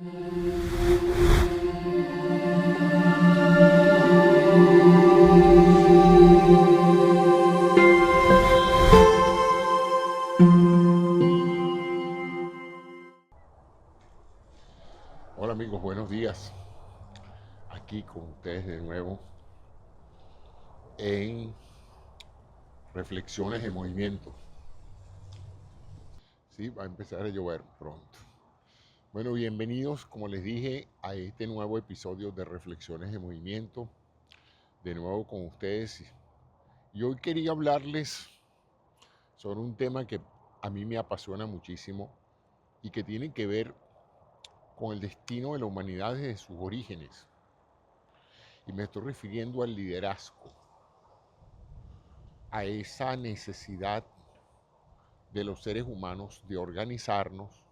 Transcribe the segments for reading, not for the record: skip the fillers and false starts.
Hola amigos, buenos días. Aquí con ustedes de nuevo en Reflexiones de Movimiento. Sí, va a empezar a llover pronto. Bueno, bienvenidos, como les dije, a este nuevo episodio de Reflexiones de Movimiento. De nuevo con ustedes. Y hoy quería hablarles sobre un tema que a mí me apasiona muchísimo y que tiene que ver con el destino de la humanidad desde sus orígenes. Y me estoy refiriendo al liderazgo, a esa necesidad de los seres humanos de organizarnos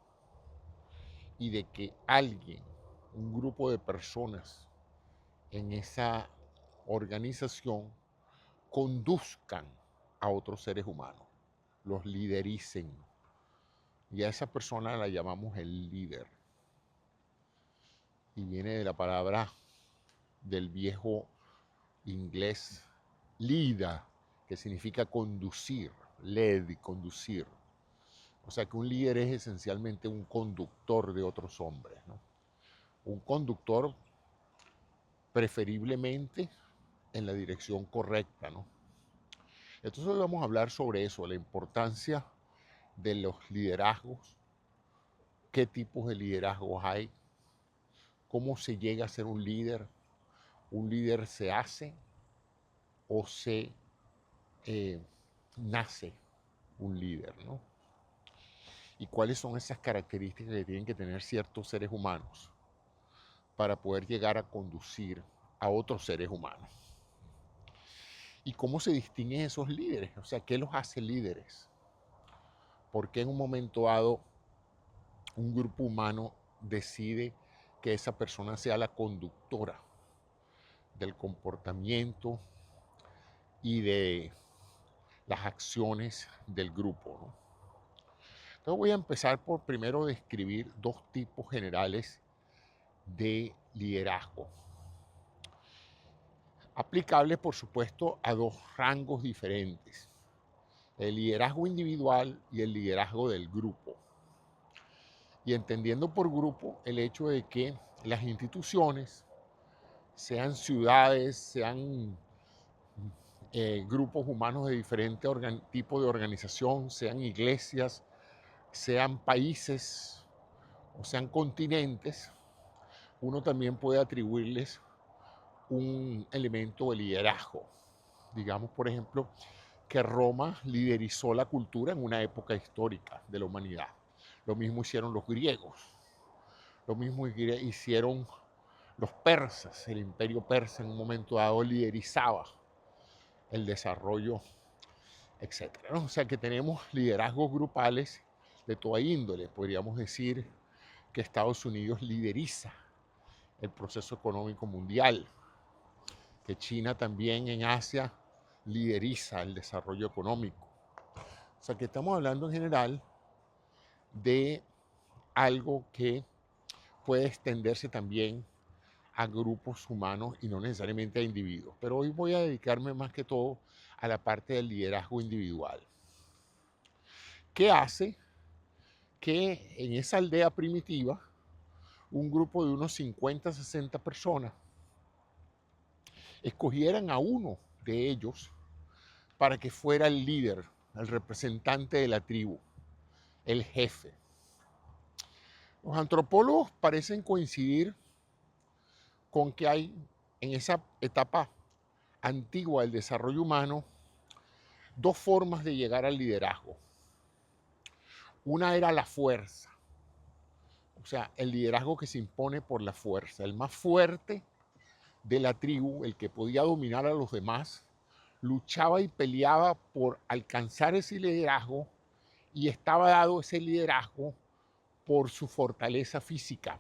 y de que alguien, un grupo de personas en esa organización conduzcan a otros seres humanos, los lidericen. Y a esa persona la llamamos el líder. Y viene de la palabra del viejo inglés leader, que significa conducir, lead y conducir. O sea que un líder es esencialmente un conductor de otros hombres, ¿no? Un conductor preferiblemente en la dirección correcta, ¿no? Entonces hoy vamos a hablar sobre eso, la importancia de los liderazgos, qué tipos de liderazgos hay, cómo se llega a ser un líder se hace o se nace un líder, ¿no? Y cuáles son esas características que tienen que tener ciertos seres humanos para poder llegar a conducir a otros seres humanos. ¿Y cómo se distinguen esos líderes? O sea, ¿qué los hace líderes? ¿Por qué en un momento dado un grupo humano decide que esa persona sea la conductora del comportamiento y de las acciones del grupo, ¿no? Entonces voy a empezar por primero describir dos tipos generales de liderazgo, aplicables por supuesto a dos rangos diferentes: el liderazgo individual y el liderazgo del grupo. Y entendiendo por grupo el hecho de que las instituciones, sean ciudades, sean grupos humanos de diferente tipo de organización, sean iglesias, sean países o sean continentes, uno también puede atribuirles un elemento de liderazgo. Digamos, por ejemplo, que Roma liderizó la cultura en una época histórica de la humanidad. Lo mismo hicieron los griegos, lo mismo hicieron los persas. El imperio persa en un momento dado liderizaba el desarrollo, etcétera, ¿no? O sea que tenemos liderazgos grupales de toda índole. Podríamos decir que Estados Unidos lideriza el proceso económico mundial, que China también en Asia lideriza el desarrollo económico. O sea que estamos hablando en general de algo que puede extenderse también a grupos humanos y no necesariamente a individuos. Pero hoy voy a dedicarme más que todo a la parte del liderazgo individual. ¿Qué hace que en esa aldea primitiva un grupo de unos 50, 60 personas escogieran a uno de ellos para que fuera el líder, el representante de la tribu, el jefe? Los antropólogos parecen coincidir con que hay en esa etapa antigua del desarrollo humano dos formas de llegar al liderazgo. Una era la fuerza, o sea, el liderazgo que se impone por la fuerza. El más fuerte de la tribu, el que podía dominar a los demás, luchaba y peleaba por alcanzar ese liderazgo, y estaba dado ese liderazgo por su fortaleza física.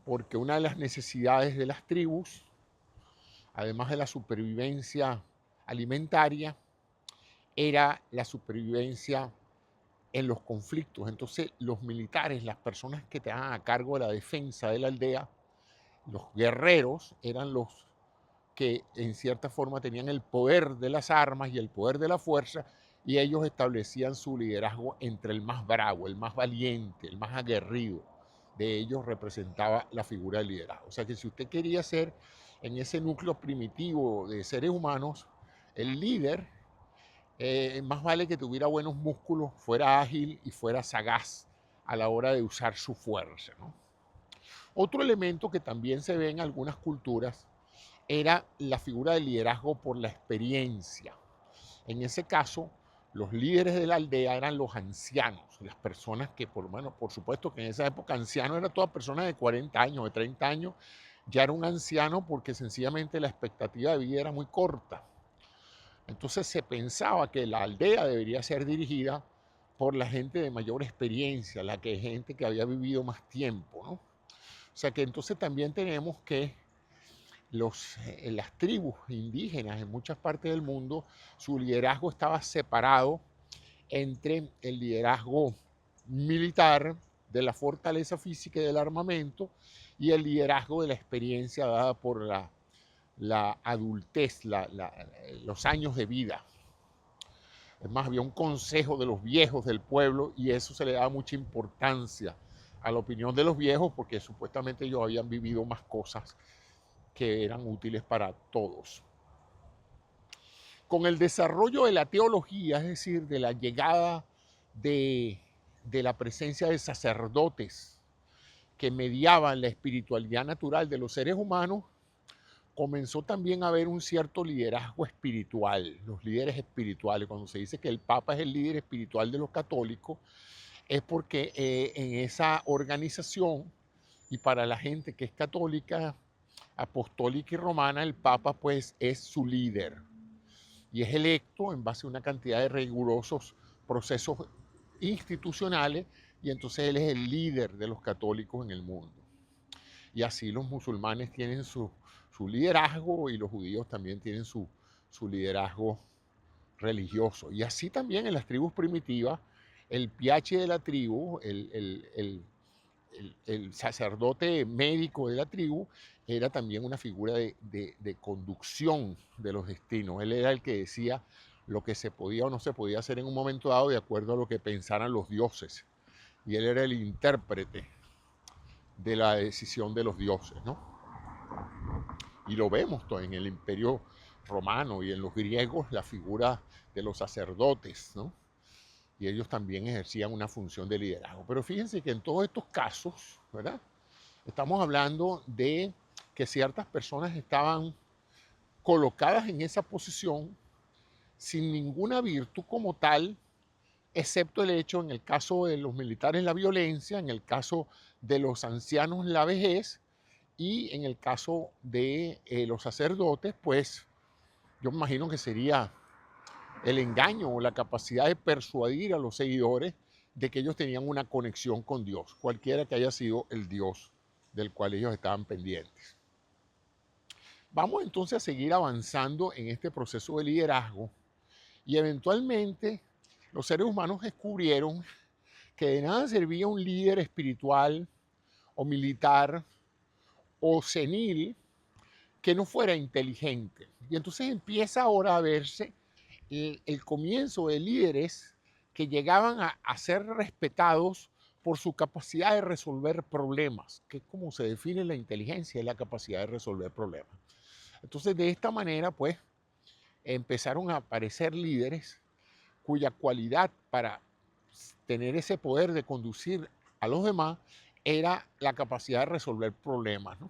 Porque una de las necesidades de las tribus, además de la supervivencia alimentaria, era la supervivencia en los conflictos. Entonces los militares, las personas que estaban a cargo de la defensa de la aldea, los guerreros, eran los que en cierta forma tenían el poder de las armas y el poder de la fuerza, y ellos establecían su liderazgo entre el más bravo, el más valiente, el más aguerrido. De ellos representaba la figura del liderazgo. O sea que si usted quería ser en ese núcleo primitivo de seres humanos, el líder, más vale que tuviera buenos músculos, fuera ágil y fuera sagaz a la hora de usar su fuerza, ¿no? Otro elemento que también se ve en algunas culturas era la figura del liderazgo por la experiencia. En ese caso, los líderes de la aldea eran los ancianos, las personas que, por supuesto que en esa época anciano era toda persona de 40 años, de 30 años, ya era un anciano porque sencillamente la expectativa de vida era muy corta. Entonces se pensaba que la aldea debería ser dirigida por la gente de mayor experiencia, gente que había vivido más tiempo, ¿no? O sea que entonces también tenemos que las tribus indígenas en muchas partes del mundo, su liderazgo estaba separado entre el liderazgo militar de la fortaleza física y del armamento y el liderazgo de la experiencia dada por la adultez, los años de vida. Es más, había un consejo de los viejos del pueblo y eso se le daba mucha importancia a la opinión de los viejos porque supuestamente ellos habían vivido más cosas que eran útiles para todos. Con el desarrollo de la teología, es decir, de la llegada de la presencia de sacerdotes que mediaban la espiritualidad natural de los seres humanos, comenzó también a haber un cierto liderazgo espiritual, los líderes espirituales. Cuando se dice que el Papa es el líder espiritual de los católicos, es porque en esa organización y para la gente que es católica, apostólica y romana, el Papa pues es su líder y es electo en base a una cantidad de rigurosos procesos institucionales y entonces él es el líder de los católicos en el mundo. Y así los musulmanes tienen su liderazgo y los judíos también tienen su liderazgo religioso. Y así también en las tribus primitivas, el piache de la tribu, el sacerdote médico de la tribu, era también una figura de conducción de los destinos. Él era el que decía lo que se podía o no se podía hacer en un momento dado de acuerdo a lo que pensaran los dioses. Y él era el intérprete de la decisión de los dioses, ¿no? Y lo vemos todo en el Imperio Romano y en los griegos, la figura de los sacerdotes, ¿no? Y ellos también ejercían una función de liderazgo. Pero fíjense que en todos estos casos, ¿verdad? Estamos hablando de que ciertas personas estaban colocadas en esa posición sin ninguna virtud como tal, excepto el hecho, en el caso de los militares, la violencia, en el caso de los ancianos, la vejez, y en el caso de los sacerdotes, pues yo me imagino que sería el engaño o la capacidad de persuadir a los seguidores de que ellos tenían una conexión con Dios, cualquiera que haya sido el Dios del cual ellos estaban pendientes. Vamos entonces a seguir avanzando en este proceso de liderazgo y eventualmente los seres humanos descubrieron que de nada servía un líder espiritual o militar o senil que no fuera inteligente. Y entonces empieza ahora a verse el comienzo de líderes que llegaban a ser respetados por su capacidad de resolver problemas, que es como se define la inteligencia, es la capacidad de resolver problemas. Entonces, de esta manera, pues, empezaron a aparecer líderes cuya cualidad para tener ese poder de conducir a los demás era la capacidad de resolver problemas, ¿no?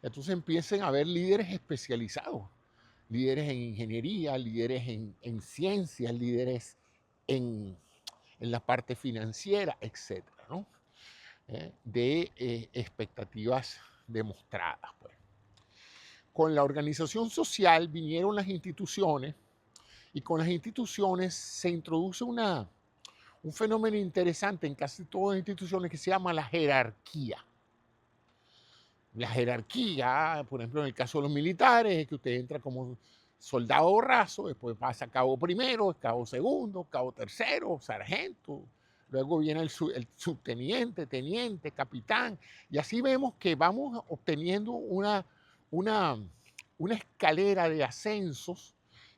Entonces empiezan a haber líderes especializados, líderes en ingeniería, líderes en ciencias, líderes en, la parte financiera, etcétera, ¿no? De expectativas demostradas, pues. Con la organización social vinieron las instituciones y con las instituciones se introduce un fenómeno interesante en casi todas las instituciones que se llama la jerarquía. La jerarquía, por ejemplo, en el caso de los militares, es que usted entra como soldado raso, después pasa a cabo primero, cabo segundo, cabo tercero, sargento, luego viene el subteniente, teniente, capitán, y así vemos que vamos obteniendo una, una escalera de ascensos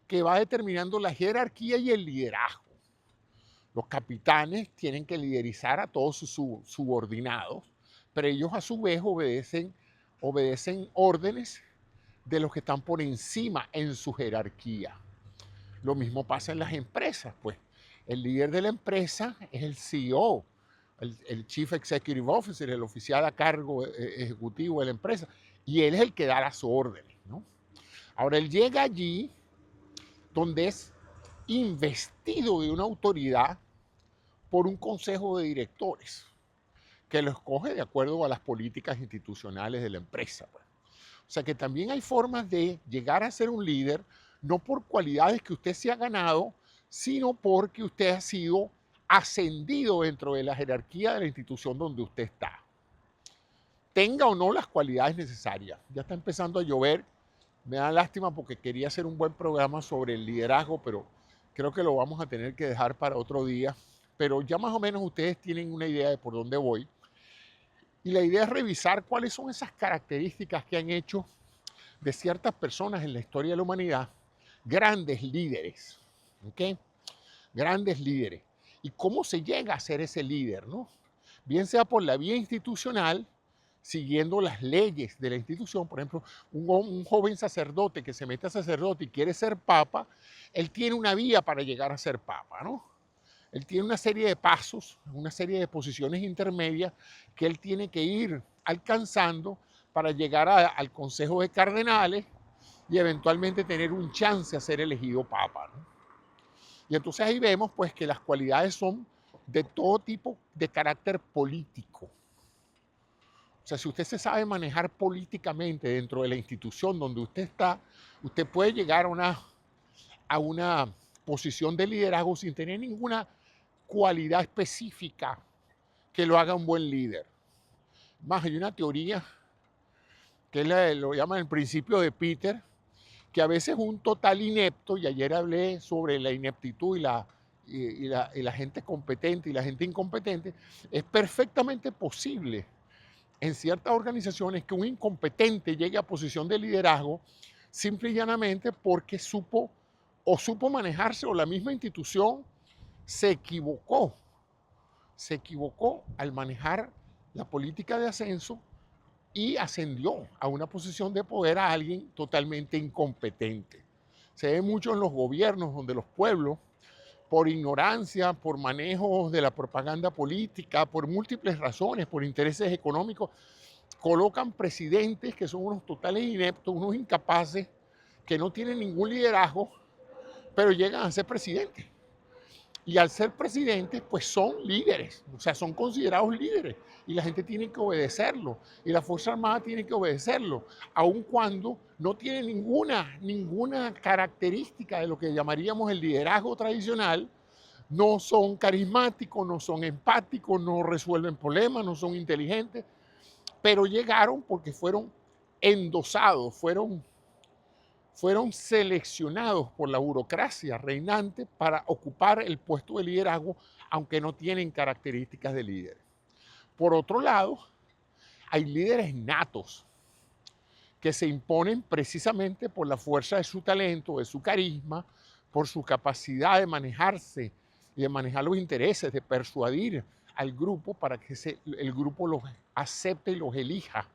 que va determinando la jerarquía y el liderazgo. Los capitanes tienen que liderizar a todos sus subordinados, pero ellos a su vez obedecen órdenes de los que están por encima en su jerarquía. Lo mismo pasa en las empresas, pues. El líder de la empresa es el CEO, el Chief Executive Officer, el oficial a cargo ejecutivo de la empresa, y él es el que da las órdenes, ¿no? Ahora, él llega allí donde es investido de una autoridad por un consejo de directores que lo escoge de acuerdo a las políticas institucionales de la empresa, pues. O sea que también hay formas de llegar a ser un líder, no por cualidades que usted se ha ganado, sino porque usted ha sido ascendido dentro de la jerarquía de la institución donde usted está. Tenga o no las cualidades necesarias. Ya está empezando a llover. Me da lástima porque quería hacer un buen programa sobre el liderazgo, pero creo que lo vamos a tener que dejar para otro día. Pero ya más o menos ustedes tienen una idea de por dónde voy. Y la idea es revisar cuáles son esas características que han hecho de ciertas personas en la historia de la humanidad grandes líderes, ¿ok? Grandes líderes. ¿Y cómo se llega a ser ese líder, no? Bien sea por la vía institucional, siguiendo las leyes de la institución. Por ejemplo, un joven sacerdote que se mete a sacerdote y quiere ser papa, él tiene una vía para llegar a ser papa, ¿no? Él tiene una serie de pasos, una serie de posiciones intermedias que él tiene que ir alcanzando para llegar al Consejo de Cardenales y eventualmente tener un chance a ser elegido papa, ¿no? Y entonces ahí vemos pues que las cualidades son de todo tipo de carácter político. O sea, si usted se sabe manejar políticamente dentro de la institución donde usted está, usted puede llegar a una posición de liderazgo sin tener ninguna cualidad específica que lo haga un buen líder. Más, hay una teoría que lo llaman el principio de Peter, que a veces un total inepto, y ayer hablé sobre la ineptitud y la gente competente y la gente incompetente, es perfectamente posible en ciertas organizaciones que un incompetente llegue a posición de liderazgo simple y llanamente porque supo manejarse, o la misma institución se equivocó al manejar la política de ascenso y ascendió a una posición de poder a alguien totalmente incompetente. Se ve mucho en los gobiernos donde los pueblos, por ignorancia, por manejo de la propaganda política, por múltiples razones, por intereses económicos, colocan presidentes que son unos totales ineptos, unos incapaces, que no tienen ningún liderazgo, pero llegan a ser presidentes. Y al ser presidentes, pues son líderes, o sea, son considerados líderes. Y la gente tiene que obedecerlo. Y la Fuerza Armada tiene que obedecerlo, aun cuando no tiene ninguna característica de lo que llamaríamos el liderazgo tradicional. No son carismáticos, no son empáticos, no resuelven problemas, no son inteligentes, pero llegaron porque fueron endosados, fueron seleccionados por la burocracia reinante para ocupar el puesto de liderazgo, aunque no tienen características de líder. Por otro lado, hay líderes natos que se imponen precisamente por la fuerza de su talento, de su carisma, por su capacidad de manejarse y de manejar los intereses, de persuadir al grupo para que el grupo los acepte y los elija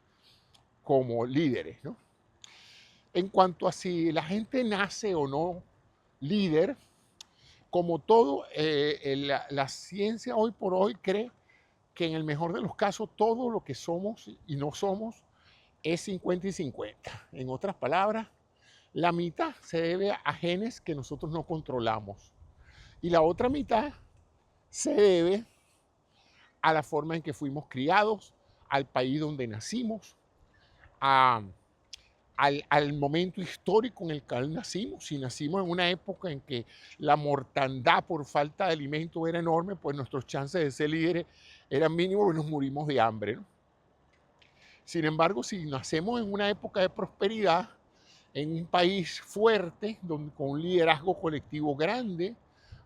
como líderes, ¿no? En cuanto a si la gente nace o no líder, como todo, la ciencia hoy por hoy cree que en el mejor de los casos todo lo que somos y no somos es 50 y 50. En otras palabras, la mitad se debe a genes que nosotros no controlamos y la otra mitad se debe a la forma en que fuimos criados, al país donde nacimos, al momento histórico en el que nacimos. Si nacimos en una época en que la mortandad por falta de alimento era enorme, pues nuestros chances de ser líderes eran mínimos y nos morimos de hambre, ¿no? Sin embargo, si nacemos en una época de prosperidad, en un país fuerte, con un liderazgo colectivo grande,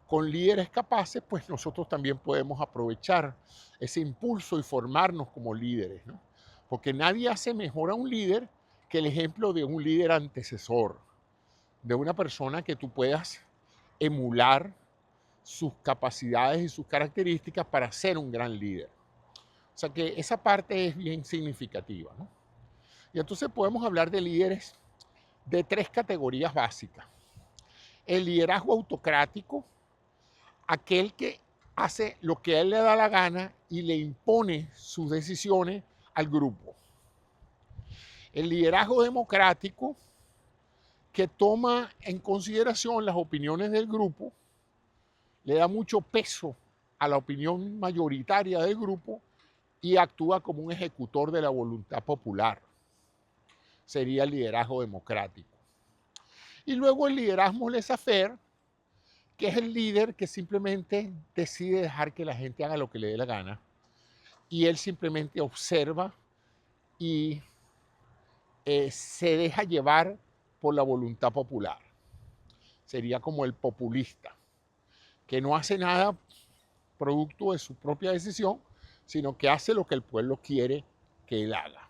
con líderes capaces, pues nosotros también podemos aprovechar ese impulso y formarnos como líderes, ¿no? Porque nadie hace mejor a un líder que el ejemplo de un líder antecesor, de una persona que tú puedas emular sus capacidades y sus características para ser un gran líder. O sea que esa parte es bien significativa, ¿no? Y entonces podemos hablar de líderes de tres categorías básicas. El liderazgo autocrático, aquel que hace lo que a él le da la gana y le impone sus decisiones al grupo. El liderazgo democrático, que toma en consideración las opiniones del grupo, le da mucho peso a la opinión mayoritaria del grupo y actúa como un ejecutor de la voluntad popular. Sería el liderazgo democrático. Y luego el liderazgo laissez-faire, que es el líder que simplemente decide dejar que la gente haga lo que le dé la gana y él simplemente observa y se deja llevar por la voluntad popular. Sería como el populista, que no hace nada producto de su propia decisión, sino que hace lo que el pueblo quiere que él haga.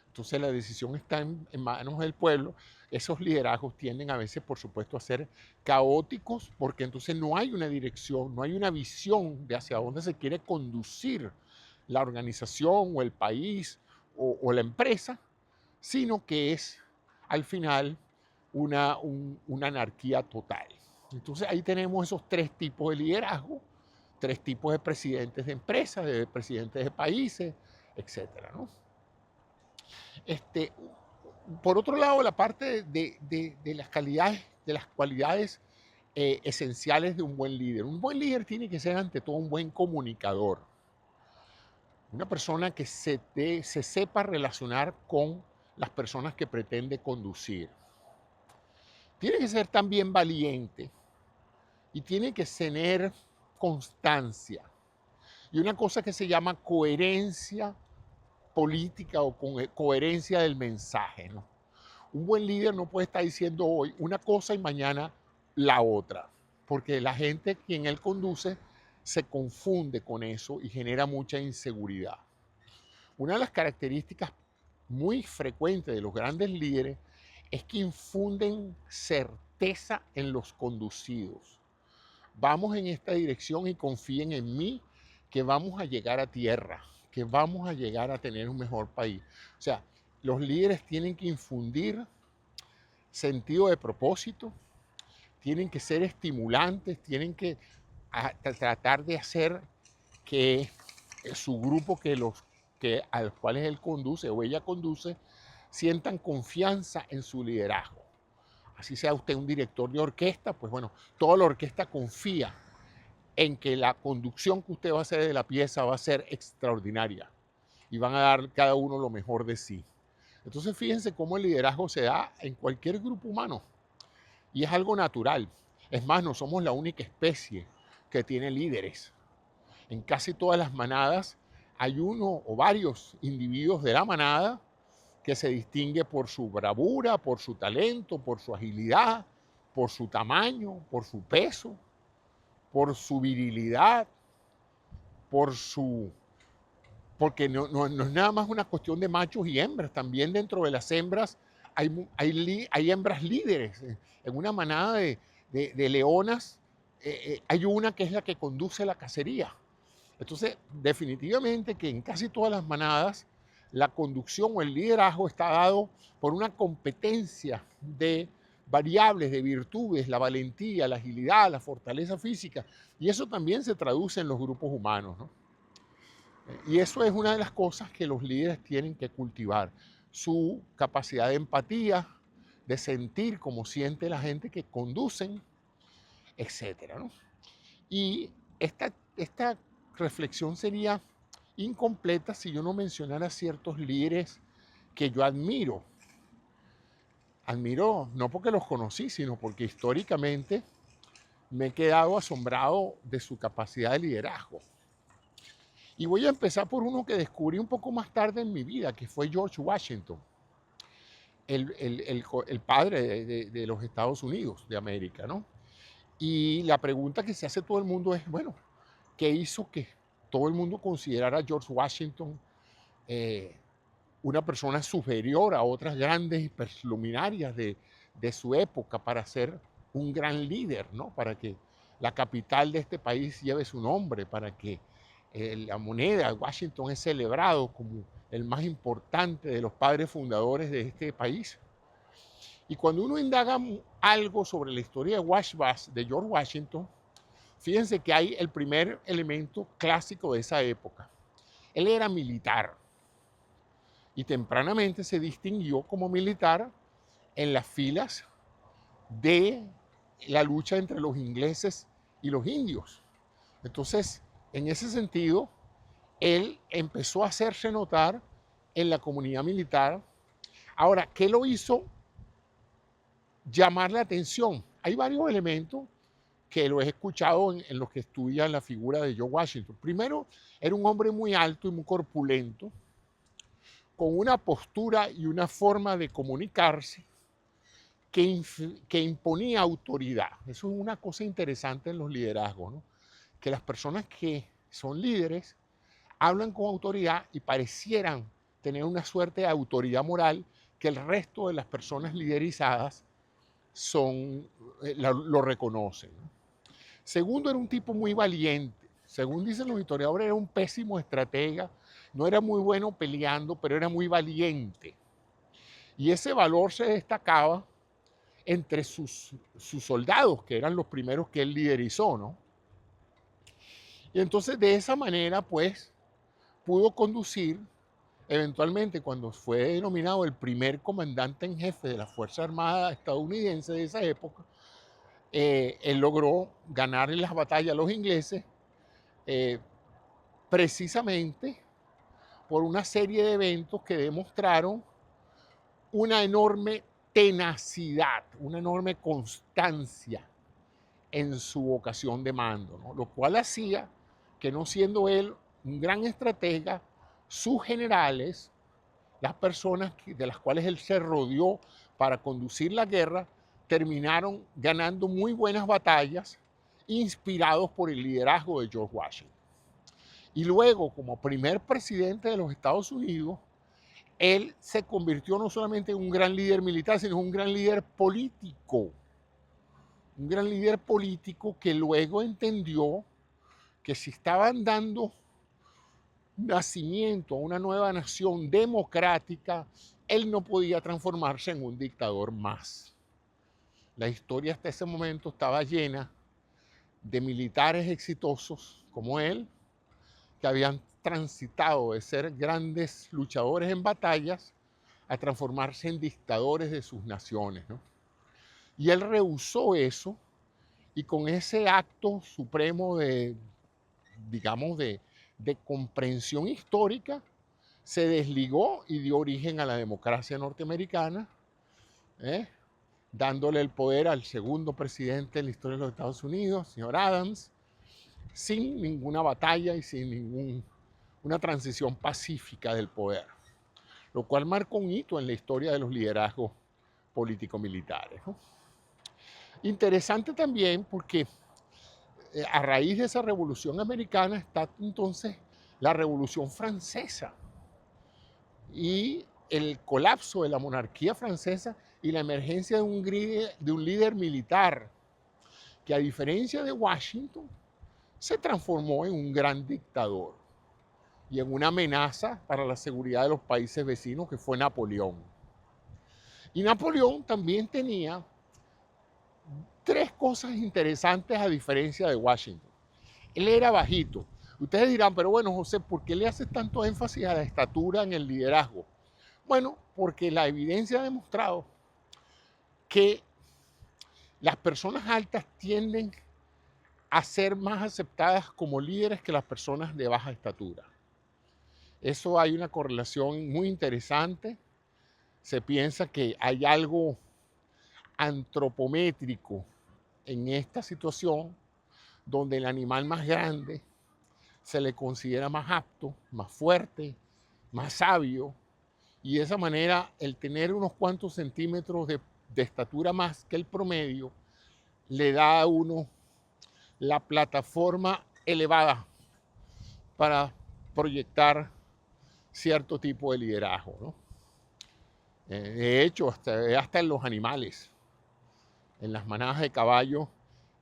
Entonces la decisión está en manos del pueblo. Esos liderazgos tienden a veces, por supuesto, a ser caóticos, porque entonces no hay una dirección, no hay una visión de hacia dónde se quiere conducir la organización o el país o la empresa, sino que es al final una anarquía total. Entonces ahí tenemos esos tres tipos de liderazgo, tres tipos de presidentes de empresas, de presidentes de países, etcétera, ¿no? Por otro lado, la parte de las cualidades esenciales de un buen líder. Un buen líder tiene que ser ante todo un buen comunicador. Una persona que se sepa relacionar con las personas que pretende conducir. Tiene que ser también valiente y tiene que tener constancia. Y una cosa que se llama coherencia política o coherencia del mensaje, ¿no? Un buen líder no puede estar diciendo hoy una cosa y mañana la otra, porque la gente quien él conduce se confunde con eso y genera mucha inseguridad. Una de las características muy frecuentes de los grandes líderes es que infunden certeza en los conducidos. Vamos en esta dirección y confíen en mí que vamos a llegar a tierra, que vamos a llegar a tener un mejor país. O sea, los líderes tienen que infundir sentido de propósito, tienen que ser estimulantes, tienen que tratar de hacer que su grupo a los cuales él conduce o ella conduce sientan confianza en su liderazgo. Así sea usted un director de orquesta, pues bueno, toda la orquesta confía en que la conducción que usted va a hacer de la pieza va a ser extraordinaria y van a dar cada uno lo mejor de sí. Entonces fíjense cómo el liderazgo se da en cualquier grupo humano y es algo natural. Es más, no somos la única especie que tiene líderes. En casi todas las manadas hay uno o varios individuos de la manada que se distingue por su bravura, por su talento, por su agilidad, por su tamaño, por su peso, por su virilidad, porque no es nada más una cuestión de machos y hembras, también dentro de las hembras hay hembras líderes. En una manada de leonas hay una que es la que conduce la cacería. Entonces, definitivamente que en casi todas las manadas la conducción o el liderazgo está dado por una competencia de variables, de virtudes, la valentía, la agilidad, la fortaleza física, y eso también se traduce en los grupos humanos, ¿no? Y eso es una de las cosas que los líderes tienen que cultivar, su capacidad de empatía, de sentir como siente la gente que conducen, etcétera, ¿no? Y esta reflexión sería incompleta si yo no mencionara ciertos líderes que yo admiro. Admiro no porque los conocí, sino porque históricamente me he quedado asombrado de su capacidad de liderazgo. Y voy a empezar por uno que descubrí un poco más tarde en mi vida, que fue George Washington, el padre de los Estados Unidos de América, ¿no? Y la pregunta que se hace todo el mundo es, bueno, ¿qué hizo que todo el mundo considerara a George Washington eh, una persona superior a otras grandes luminarias de su época para ser un gran líder, ¿no? Para que la capital de este país lleve su nombre, para que la moneda de Washington es celebrado como el más importante de los padres fundadores de este país. Y cuando uno indaga algo sobre la historia de George Washington, fíjense que hay el primer elemento clásico de esa época. Él era militar y tempranamente se distinguió como militar en las filas de la lucha entre los ingleses y los indios. Entonces, en ese sentido, él empezó a hacerse notar en la comunidad militar. Ahora, ¿qué lo hizo llamar la atención? Hay varios elementos que lo he escuchado en los que estudian la figura de George Washington. Primero, era un hombre muy alto y muy corpulento, con una postura y una forma de comunicarse que imponía autoridad. Eso es una cosa interesante en los liderazgos, ¿no? Que las personas que son líderes hablan con autoridad y parecieran tener una suerte de autoridad moral que el resto de las personas liderizadas lo reconocen, ¿no? Segundo, era un tipo muy valiente. Según dicen los historiadores, era un pésimo estratega, no era muy bueno peleando, pero era muy valiente. Y ese valor se destacaba entre sus soldados, que eran los primeros que él liderizó, ¿no? Y entonces de esa manera, pues, pudo conducir, eventualmente, cuando fue denominado el primer comandante en jefe de la Fuerza Armada estadounidense de esa época, él logró ganar en las batallas a los ingleses precisamente por una serie de eventos que demostraron una enorme tenacidad, una enorme constancia en su vocación de mando, ¿no? Lo cual hacía que, no siendo él un gran estratega, sus generales, las personas de las cuales él se rodeó para conducir la guerra, terminaron ganando muy buenas batallas, inspirados por el liderazgo de George Washington. Y luego, como primer presidente de los Estados Unidos, él se convirtió no solamente en un gran líder militar, sino en un gran líder político. Un gran líder político que luego entendió que si estaban dando nacimiento a una nueva nación democrática, él no podía transformarse en un dictador más. La historia hasta ese momento estaba llena de militares exitosos como él, que habían transitado de ser grandes luchadores en batallas a transformarse en dictadores de sus naciones, ¿no? Y él rehusó eso, y con ese acto supremo digamos, de comprensión histórica, se desligó y dio origen a la democracia norteamericana, dándole el poder al segundo presidente de la historia de los Estados Unidos, señor Adams, sin ninguna batalla y sin una transición pacífica del poder, lo cual marcó un hito en la historia de los liderazgos político-militares, ¿no? Interesante también porque a raíz de esa revolución americana está entonces la revolución francesa y el colapso de la monarquía francesa y la emergencia de un líder militar que, a diferencia de Washington, se transformó en un gran dictador y en una amenaza para la seguridad de los países vecinos, que fue Napoleón. Y Napoleón también tenía tres cosas interesantes a diferencia de Washington. Él era bajito. Ustedes dirán, pero bueno, José, ¿por qué le haces tanto énfasis a la estatura en el liderazgo? Bueno, porque la evidencia ha demostrado que las personas altas tienden a ser más aceptadas como líderes que las personas de baja estatura. Eso, hay una correlación muy interesante. Se piensa que hay algo antropométrico en esta situación, donde el animal más grande se le considera más apto, más fuerte, más sabio, y de esa manera el tener unos cuantos centímetros de estatura más que el promedio le da a uno la plataforma elevada para proyectar cierto tipo de liderazgo, ¿no? De hecho, hasta en los animales, en las manadas de caballo,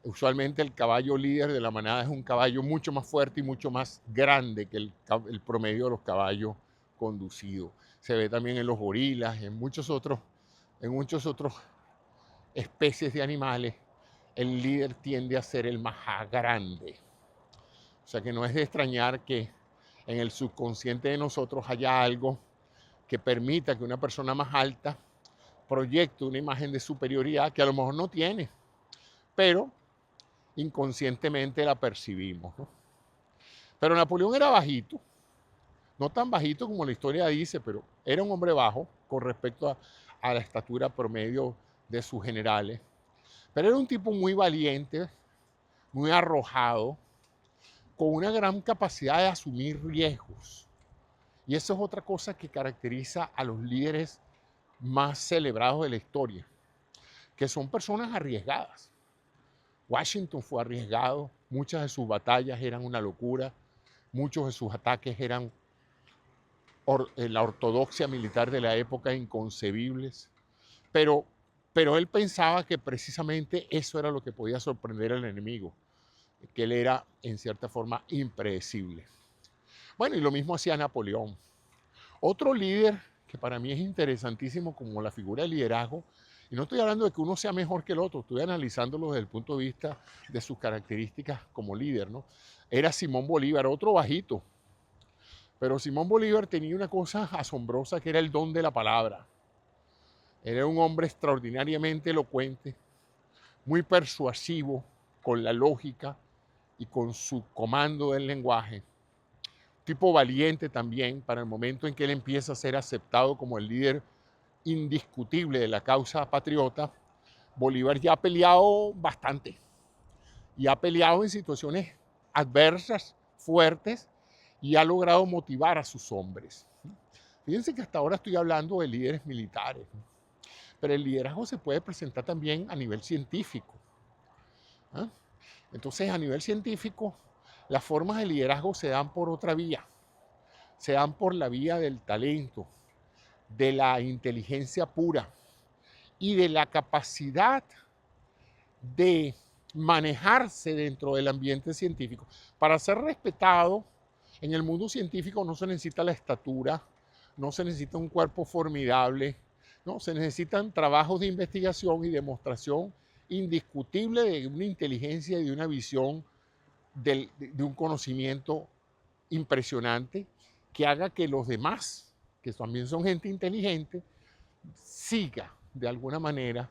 usualmente el caballo líder de la manada es un caballo mucho más fuerte y mucho más grande que el promedio de los caballos conducidos. Se ve también en los gorilas, en muchos otros especies de animales, el líder tiende a ser el más grande. O sea que no es de extrañar que en el subconsciente de nosotros haya algo que permita que una persona más alta proyecte una imagen de superioridad que a lo mejor no tiene, pero inconscientemente la percibimos, ¿no? Pero Napoleón era bajito, no tan bajito como la historia dice, pero era un hombre bajo con respecto a la estatura promedio de sus generales. Pero era un tipo muy valiente, muy arrojado, con una gran capacidad de asumir riesgos. Y eso es otra cosa que caracteriza a los líderes más celebrados de la historia, que son personas arriesgadas. Washington fue arriesgado, muchas de sus batallas eran una locura, muchos de sus ataques eran la ortodoxia militar de la época inconcebibles, pero él pensaba que precisamente eso era lo que podía sorprender al enemigo, que él era en cierta forma impredecible. Bueno, y lo mismo hacía Napoleón. Otro líder que para mí es interesantísimo como la figura de liderazgo, y no estoy hablando de que uno sea mejor que el otro, estoy analizándolo desde el punto de vista de sus características como líder, ¿no? Era Simón Bolívar, otro bajito. Pero Simón Bolívar tenía una cosa asombrosa que era el don de la palabra. Era un hombre extraordinariamente elocuente, muy persuasivo con la lógica y con su comando del lenguaje. Tipo valiente también para el momento en que él empieza a ser aceptado como el líder indiscutible de la causa patriota. Bolívar ya ha peleado bastante y ha peleado en situaciones adversas, fuertes, y ha logrado motivar a sus hombres. Fíjense que hasta ahora estoy hablando de líderes militares, pero el liderazgo se puede presentar también a nivel científico. ¿Ah? Entonces, a nivel científico, las formas de liderazgo se dan por otra vía, se dan por la vía del talento, de la inteligencia pura y de la capacidad de manejarse dentro del ambiente científico. Para ser respetado en el mundo científico no se necesita la estatura, no se necesita un cuerpo formidable, no, se necesitan trabajos de investigación y demostración indiscutible de una inteligencia y de una visión de un conocimiento impresionante que haga que los demás, que también son gente inteligente, siga de alguna manera,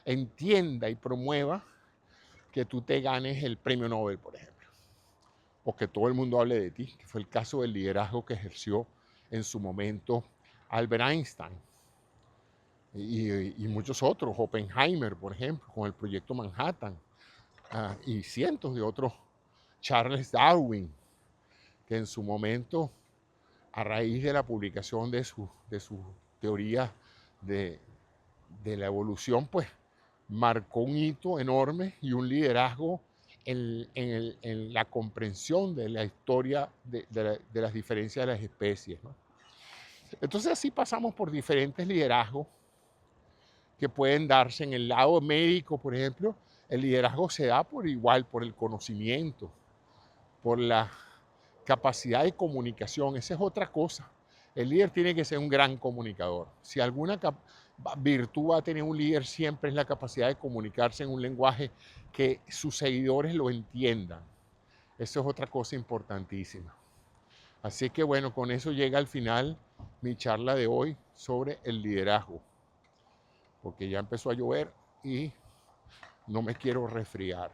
entienda y promueva que tú te ganes el premio Nobel, por ejemplo, o que todo el mundo hable de ti, que fue el caso del liderazgo que ejerció en su momento Albert Einstein y muchos otros, Oppenheimer, por ejemplo, con el proyecto Manhattan, y cientos de otros, Charles Darwin, que en su momento, a raíz de la publicación de sus teorías de la evolución, pues marcó un hito enorme y un liderazgo en la comprensión de la historia de las diferencias de las especies, ¿no? Entonces así pasamos por diferentes liderazgos que pueden darse en el lado médico, por ejemplo. El liderazgo se da por igual, por el conocimiento, por la capacidad de comunicación. Esa es otra cosa. El líder tiene que ser un gran comunicador. Si alguna virtud va a tener un líder siempre es la capacidad de comunicarse en un lenguaje que sus seguidores lo entiendan. Eso es otra cosa importantísima. Así que bueno, con eso llega al final mi charla de hoy sobre el liderazgo, porque ya empezó a llover y no me quiero resfriar.